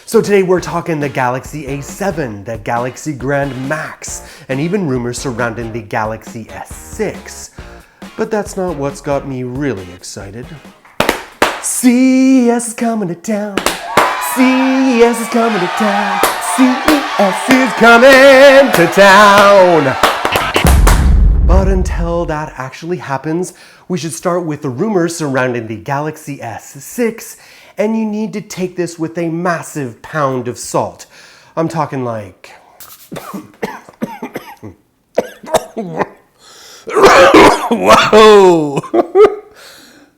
So today we're talking the Galaxy A7, the Galaxy Grand Max, and even rumors surrounding the Galaxy S6. But that's not what's got me really excited. CES is coming to town. CES is coming to town. CES is coming to town. But until that actually happens, we should start with the rumors surrounding the Galaxy S6, and you need to take this with a massive pound of salt. I'm talking like... Whoa!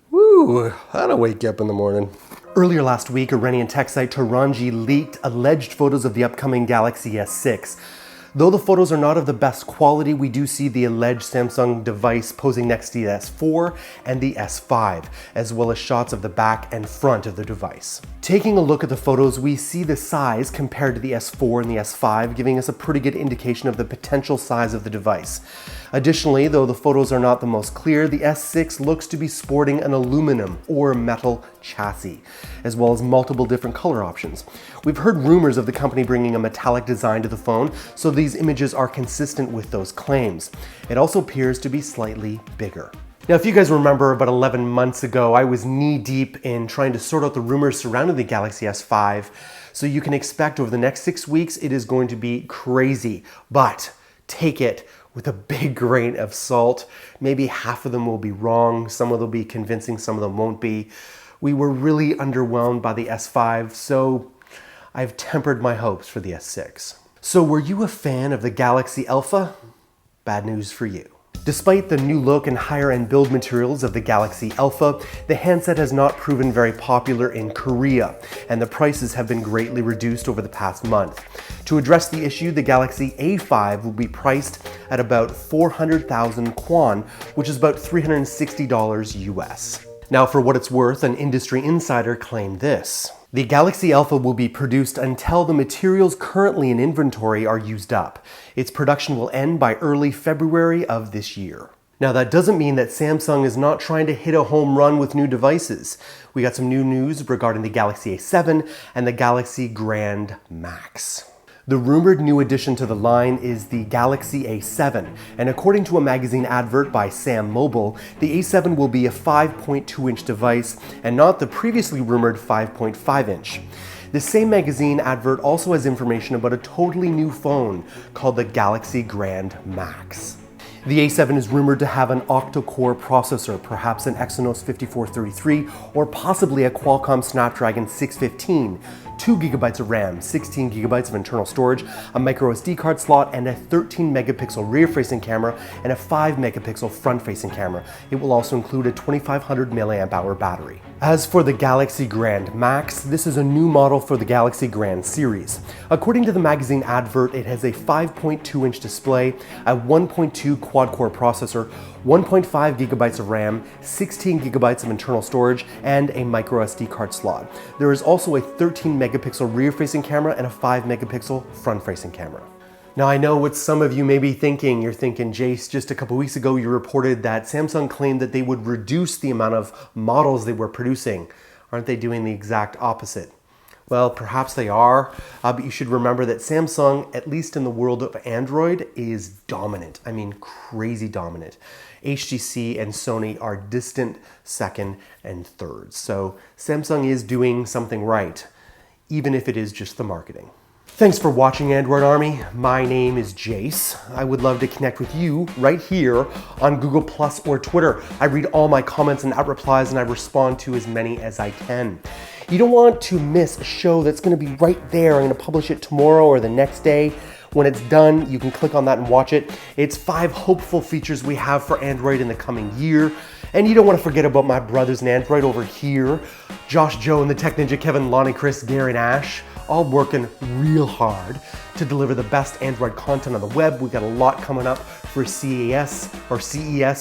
Woo, that'll wake you up in the morning. Earlier last week, Iranian tech site Tehranji leaked alleged photos of the upcoming Galaxy S6. Though the photos are not of the best quality, we do see the alleged Samsung device posing next to the S4 and the S5, as well as shots of the back and front of the device. Taking a look at the photos, we see the size compared to the S4 and the S5, giving us a pretty good indication of the potential size of the device. Additionally, though the photos are not the most clear, the S6 looks to be sporting an aluminum or metal chassis, as well as multiple different color options. We've heard rumors of the company bringing a metallic design to the phone, so these images are consistent with those claims. It also appears to be slightly bigger. Now, if you guys remember, about 11 months ago, I was knee-deep in trying to sort out the rumors surrounding the Galaxy S5, so you can expect over the next 6 weeks, it is going to be crazy, but take it with a big grain of salt. Maybe half of them will be wrong, some of them will be convincing, some of them won't be. We were really underwhelmed by the S5, so I've tempered my hopes for the S6. So were you a fan of the Galaxy Alpha? Bad news for you. Despite the new look and higher-end build materials of the Galaxy Alpha, the handset has not proven very popular in Korea, and the prices have been greatly reduced over the past month. To address the issue, the Galaxy A5 will be priced at about 400,000 KWON, which is about $360 US. Now, for what it's worth, an industry insider claimed this. The Galaxy Alpha will be produced until the materials currently in inventory are used up. Its production will end by early February of this year. Now, that doesn't mean that Samsung is not trying to hit a home run with new devices. We got some new news regarding the Galaxy A7 and the Galaxy Grand Max. The rumored new addition to the line is the Galaxy A7, and according to a magazine advert by Sam Mobile, the A7 will be a 5.2-inch device and not the previously rumored 5.5-inch. The same magazine advert also has information about a totally new phone called the Galaxy Grand Max. The A7 is rumored to have an octa-core processor, perhaps an Exynos 5433 or possibly a Qualcomm Snapdragon 615, 2 GB of RAM, 16 GB of internal storage, a micro SD card slot, and a 13 megapixel rear-facing camera and a 5 megapixel front-facing camera. It will also include a 2500 mAh battery. As for the Galaxy Grand Max, this is a new model for the Galaxy Grand series. According to the magazine advert, it has a 5.2-inch display, a 1.2 quad-core processor, 1.5 GB of RAM, 16 GB of internal storage, and a micro SD card slot. There is also a 13 megapixel rear-facing camera and a 5 megapixel front-facing camera. Now, I know what some of you may be thinking. You're thinking, Jayce, just a couple weeks ago you reported that Samsung claimed that they would reduce the amount of models they were producing. Aren't they doing the exact opposite? Well, perhaps they are, but you should remember that Samsung, at least in the world of Android, is dominant. I mean, crazy dominant. HTC and Sony are distant second and third. So Samsung is doing something right, even if it is just the marketing. Thanks for watching, Android Army. My name is Jayce. I would love to connect with you right here on Google Plus or Twitter. I read all my comments and replies, and I respond to as many as I can. You don't want to miss a show that's going to be right there. I'm going to publish it tomorrow or the next day. When it's done, you can click on that and watch it. It's 5 hopeful features we have for Android in the coming year. And you don't want to forget about my brothers in Android over here. Josh, Joe, and the Tech Ninja, Kevin, Lonnie, Chris, Gary, and Ash, all working real hard to deliver the best Android content on the web. We've got a lot coming up for CES.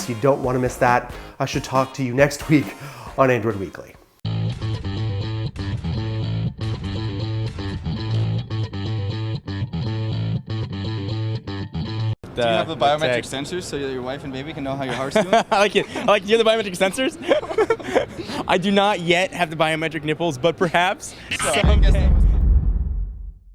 You don't want to miss that. I should talk to you next week on Android Weekly. Do you have the biometric sensors so that your wife and baby can know how your heart's doing? I like it. You have the biometric sensors? I do not yet have the biometric nipples, but perhaps someday.